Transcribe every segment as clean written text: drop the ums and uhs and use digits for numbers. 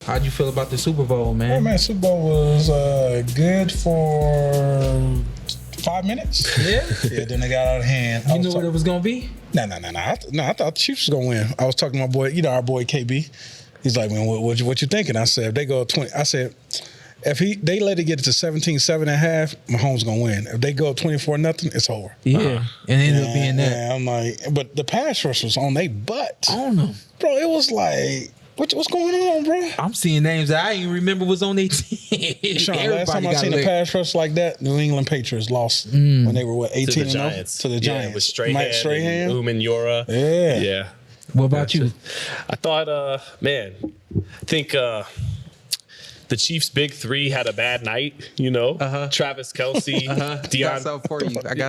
How'd you feel about the Super Bowl, man? Oh, man, Super Bowl was good for 5 minutes. Yeah? Yeah, then they got out of hand. You knew what it was going to be? No. I thought the Chiefs was going to win. I was talking to my boy, our boy KB. He's like, man, what you thinking? I said, if they go 20, I said, if they let it get to 17-7.5, Mahomes going to win. If they go 24-0, it's over. Yeah. And it ended up being that. Yeah, I'm like, but the pass rush was on their butt. I don't know. Bro, it was like, what's going on, bro? I'm seeing names that I didn't even remember was on their team. Sean, last time I seen a pass rush like that, New England Patriots lost when they were 18-0 to the Giants. Yeah, with Strahan, Umenyiora. Yeah. What about you? I thought, I think the Chiefs' big three had a bad night, Travis Kelce, I got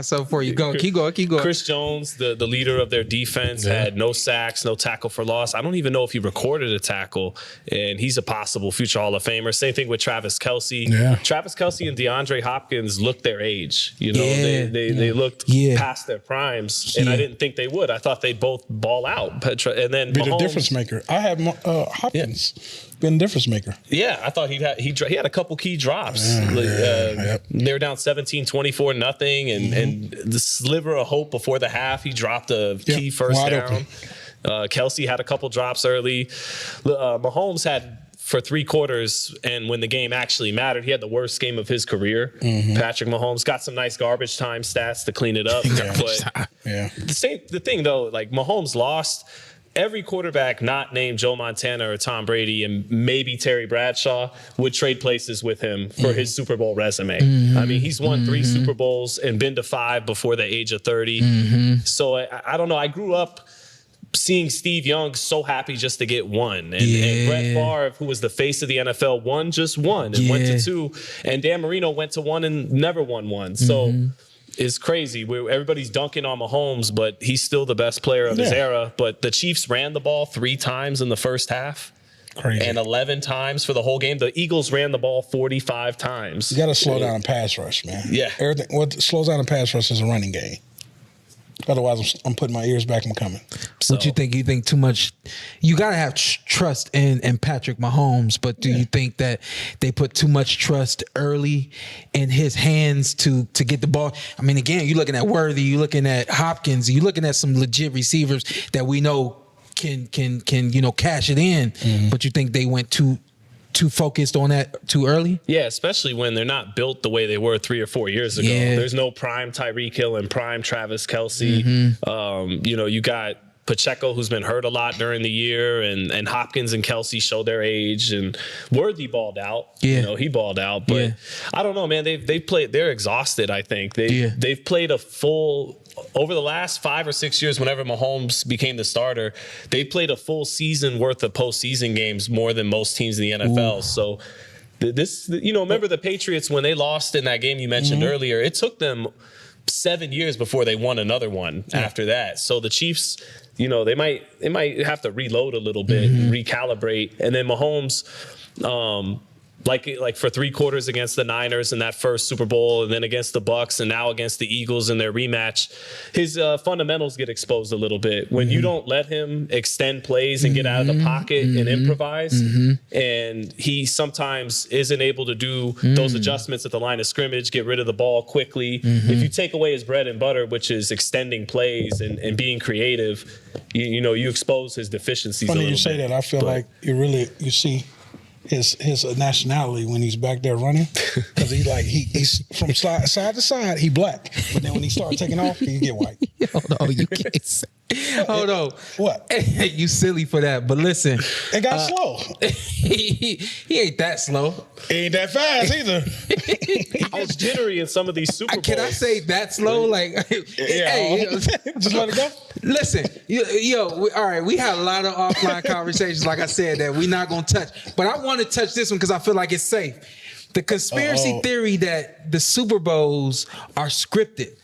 something for you. Go, keep going. Chris Jones, the leader of their defense, had no sacks, no tackle for loss. I don't even know if he recorded a tackle, and he's a possible future Hall of Famer. Same thing with Travis Kelce. Yeah. Travis Kelce and DeAndre Hopkins looked their age. They looked past their primes, and I didn't think they would. I thought they'd both ball out. And then be Mahomes, the difference maker. I have Hopkins. Been a difference maker. Yeah, I thought he had a couple key drops. They were down 17-24-0, and the sliver of hope before the half, he dropped a key first down. Kelce had a couple drops early. Mahomes had for 3 quarters, and when the game actually mattered, he had the worst game of his career. Patrick Mahomes got some nice garbage time stats to clean it up. But the thing though, like Mahomes lost. Every quarterback not named Joe Montana or Tom Brady and maybe Terry Bradshaw would trade places with him for his Super Bowl resume. I mean, he's won 3 Super Bowls and been to 5 before the age of 30. So I don't know. I grew up seeing Steve Young so happy just to get one. And Brett Favre, who was the face of the NFL, won just 1 and went to 2. And Dan Marino went to 1 and never won 1. So it's crazy. Everybody's dunking on Mahomes, but he's still the best player of his era. But the Chiefs ran the ball 3 times in the first half. Crazy. And 11 times for the whole game. The Eagles ran the ball 45 times. You got to slow down a pass rush, man. Yeah. Everything. What slows down a pass rush is a running game. Otherwise, I'm putting my ears back and coming. So, what you think? You think too much? You gotta have trust in Patrick Mahomes, but do you think that they put too much trust early in his hands to get the ball? I mean, again, you're looking at Worthy, you're looking at Hopkins, you're looking at some legit receivers that we know can cash it in. But you think they went too focused on that too early? Yeah, especially when they're not built the way they were 3 or 4 years ago. There's no prime Tyreek Hill and prime Travis Kelce. You got Pacheco, who's been hurt a lot during the year, and Hopkins and Kelce show their age, and Worthy balled out. He balled out, but I don't know, man. They played. They're exhausted. I think they've played a full. Over the last 5 or 6 years, whenever Mahomes became the starter, they played a full season worth of postseason games, more than most teams in the NFL. So remember the Patriots when they lost in that game you mentioned earlier? It took them 7 years before they won another one after that. So the Chiefs, they might have to reload a little bit, recalibrate, and then Mahomes. Like for 3 quarters against the Niners in that first Super Bowl, and then against the Bucks, and now against the Eagles in their rematch, his fundamentals get exposed a little bit. When you don't let him extend plays and get out of the pocket and improvise, and he sometimes isn't able to do those adjustments at the line of scrimmage, get rid of the ball quickly. If you take away his bread and butter, which is extending plays and being creative, you expose his deficiencies. Funny you say that. I feel like you see his nationality when he's back there running, because he's from side to side, he black, but then when he starts taking off, he get white. Hold on, you can't say. Hold on. What? You silly for that, but listen. It got slow. He ain't that slow. He ain't that fast either. I was jittery in some of these Super Bowls. Can I say that slow? Like, just let it go. Listen, all right, we had a lot of offline conversations, like I said, that we're not going to touch. But I want to touch this one because I feel like it's safe. The conspiracy theory that the Super Bowls are scripted.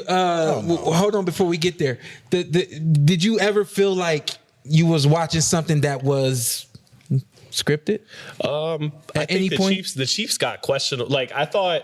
Hold on before we get there. Did you ever feel like you was watching something that was scripted? At any point? The Chiefs got questionable. Like, I thought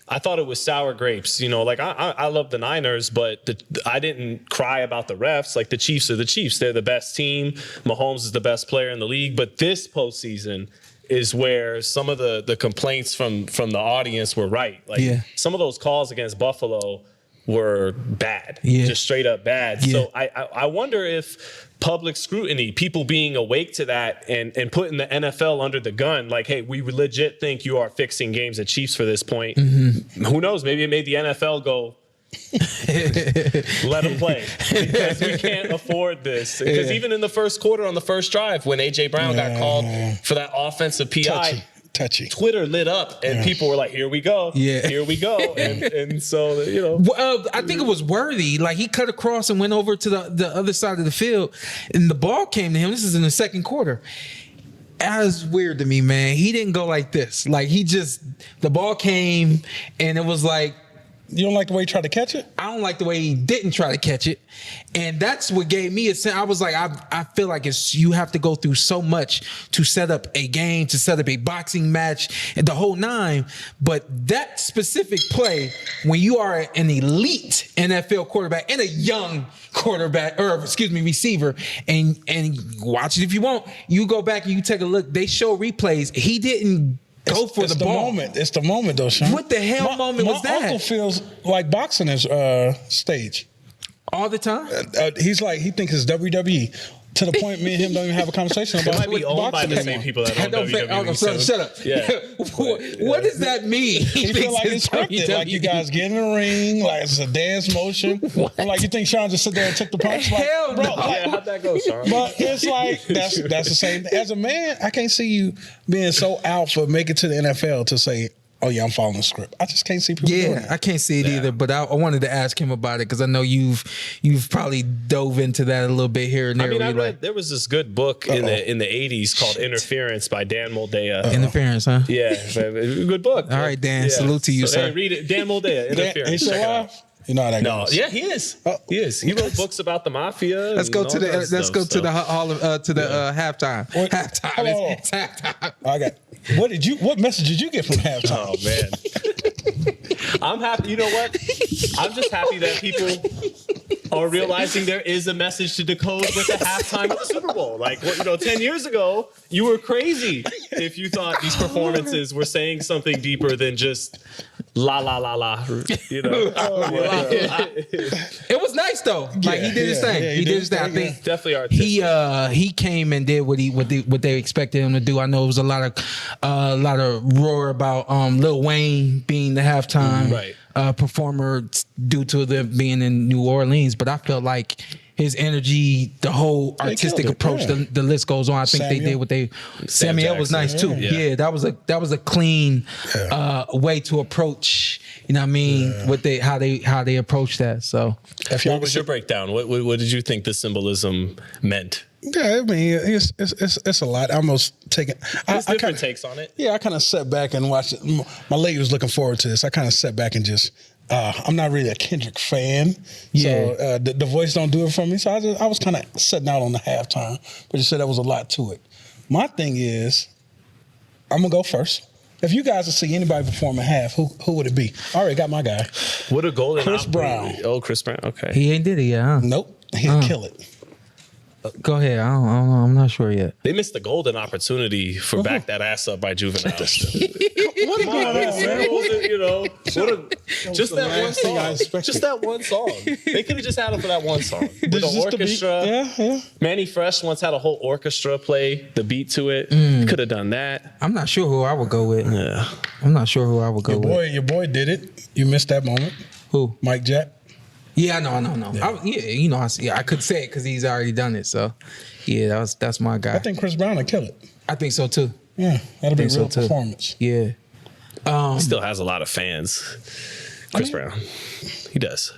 I thought it was sour grapes. Like I love the Niners, but I didn't cry about the refs. Like the Chiefs are the Chiefs. They're the best team. Mahomes is the best player in the league. But this postseason is where some of the complaints from the audience were right. Like some of those calls against Buffalo were bad, just straight up bad. So I wonder if public scrutiny, people being awake to that and putting the NFL under the gun, like, hey, we legit think you are fixing games at Chiefs for this point. Who knows? Maybe it made the NFL go, let them play, because we can't afford this. Because even in the first quarter on the first drive, when A.J. Brown got called for that offensive PI, touchy. Twitter lit up and people were like, here we go. Here we go. And so, I think it was Worthy. Like he cut across and went over to the other side of the field and the ball came to him. This is in the second quarter. That was weird to me, man. He didn't go like this. Like the ball came and it was like, you don't like the way he tried to catch it? I don't like the way he didn't try to catch it. And that's what gave me a sense. I was like, I feel like you have to go through so much to set up a game, to set up a boxing match, and the whole nine. But that specific play, when you are an elite NFL quarterback and a young quarterback, or receiver, and watch it if you want, you go back and you take a look. They show replays. He didn't go for the ball. Moment. It's the moment, though, Sean. What the hell moment was that? My uncle feels like boxing is stage. All the time? He's like, he thinks it's WWE. To the point, me and him don't even have a conversation about it. Might be owned by the same people that own WWE. Shut up. Yeah. What does that mean? He feel like it's scripted. Like you guys get in the ring, like it's a dance motion. I'm like, you think Sean just sit there and take the punch? Like, hell bro, no. How'd that go, Sean? But it's like, that's the same. As a man, I can't see you being so alpha, make it to the NFL to say, oh yeah, I'm following the script. I just can't see people doing it. I can't see it either. But I wanted to ask him about it because I know you've probably dove into that a little bit here and there. I read there was this good book in the 80s called Interference by Dan Moldea. Interference, huh? Yeah, good book. All right, Dan. Salute to you, sir. Hey, read it. Dan Moldea. Interference. Check it out. You know how that goes. Yeah, he is. He is. He wrote books about the mafia. Let's go to the halftime. Halftime. It's halftime. I got. What message did you get from halftime? Oh man, I'm happy. You know what? I'm just happy that people are realizing there is a message to decode with the halftime of the Super Bowl. Like, 10 years ago, you were crazy if you thought these performances were saying something deeper than just la la la la. It was nice though. Like he did his thing. He did his thing. I think definitely artistic. He came and did what they expected him to do. I know it was a lot of roar about Lil Wayne being the halftime performer due to them being in New Orleans, but I felt like his energy, the whole artistic approach, the list goes on. I think they did what they. Samuel was nice too. Yeah, that was a clean way to approach. You know what I mean? What how they approach that. So, what was your breakdown? What did you think the symbolism meant? Yeah, I mean, it's a lot. I almost taking. There's different takes on it. Yeah, I kind of sat back and watched it. My lady was looking forward to this. I kind of sat back and just. I'm not really a Kendrick fan, so the voice don't do it for me. So I was kind of sitting out on the halftime, but you said there was a lot to it. My thing is, I'm gonna go first. If you guys would see anybody perform a half, who would it be? I already got my guy. What a golden Chris Brown. Oh, Chris Brown. Okay. He ain't did it yet, huh? Nope. He'll kill it. Go ahead. I don't know. I'm not sure yet. They missed the golden opportunity for Back That Ass Up by Juvenile. What just that one song. Just that one song. They could have just had him for that one song. With the orchestra. Yeah. Manny Fresh once had a whole orchestra play the beat to it. Could have done that. I'm not sure who I would go with. Yeah. I'm not sure who I would go with. Your boy did it. You missed that moment. Who? Mike Jack. Yeah, I know. Yeah. I could say it because he's already done it. So, yeah, that's my guy. I think Chris Brown will kill it. I think so too. Yeah, that'll be a real performance. Yeah. He still has a lot of fans. Chris Brown. He does.